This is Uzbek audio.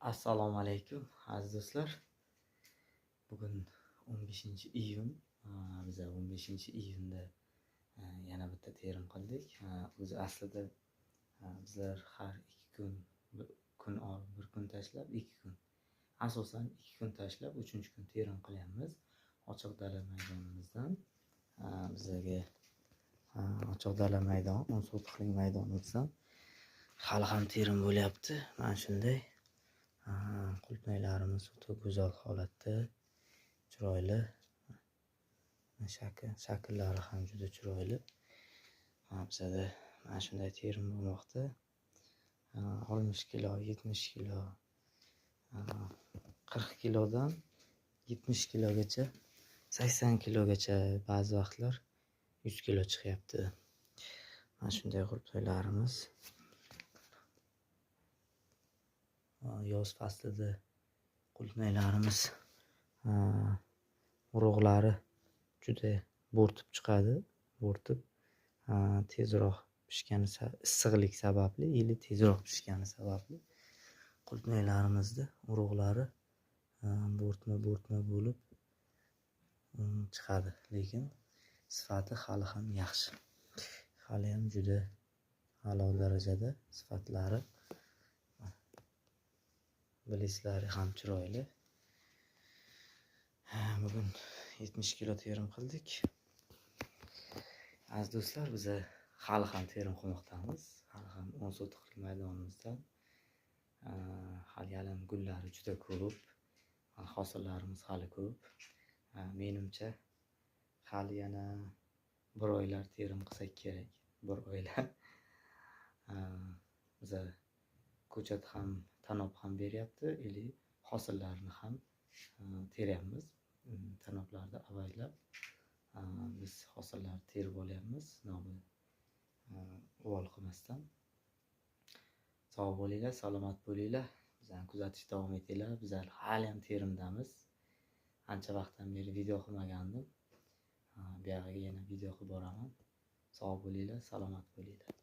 Assalomu alaykum aziz do'stlar. Bugun 15-iyun. Biz 15-iyunda yana bitta terim qildik. O'zi aslida bizlar har 2 kun bir kun tashlab 2 kun. Asosan 2 kun tashlab 3-kun terim qilyapmiz. Ochiq dala maydonimizdan bizga ochiq dala maydon, 10 sotixlik maydonimizdan hali ham terim bo'lyapti. Mana shunday qulupnaylarimiz o'ta go'zal holatda, chiroyli. Shakllari ham juda chiroyli. Bizada mana shunday terim bo'lmoqda. 60 kilo, 70 kilo, 40 kilodan 70 kilogacha, 80 kilogacha, ba'zi vaqtlar 100 kilo chiqyapti. Mana shunday qulupnaylarimiz. Yoz faslida qulupnaylarimiz urug'lari juda bo'rtib chiqadi. Bo'rtib tezroq pishgani issiqlik sababli, tezroq pishgani sababli qulupnaylarimizda urug'lari bo'rtma bo'lib chiqadi. Lekin sifati hali ham yaxshi. Hali ham juda a'lo darajada sifatlari, bilislari ham chiroyli. Bugun 70 kilo terim qildik. Aziz do'stlar, biz hali ham terim qilmoqdamiz. Hali ham 10 sotixlik maydonimizdan hali gullari juda ko'p. Hosillarimiz hali ko'p. Menimcha hali yana 1 oylar terim qilsak kerak. 1 oylar. Biz ko'chat ham, tanob ham beryapti, hosillarni ham teryapmiz. Tanoblarda avaylab biz hosillarni terib olyapmiz, uvol qilmasdan. Sog' bo'linglar, salomat bo'linglar. Bizani kuzatishda davom etinglar. Bizlar hali ham terimdamiz. Ancha vaqtdan beri video qilmagandim. Bu yerga yana video qilib boraman. Sog' bo'linglar, salomat bo'linglar.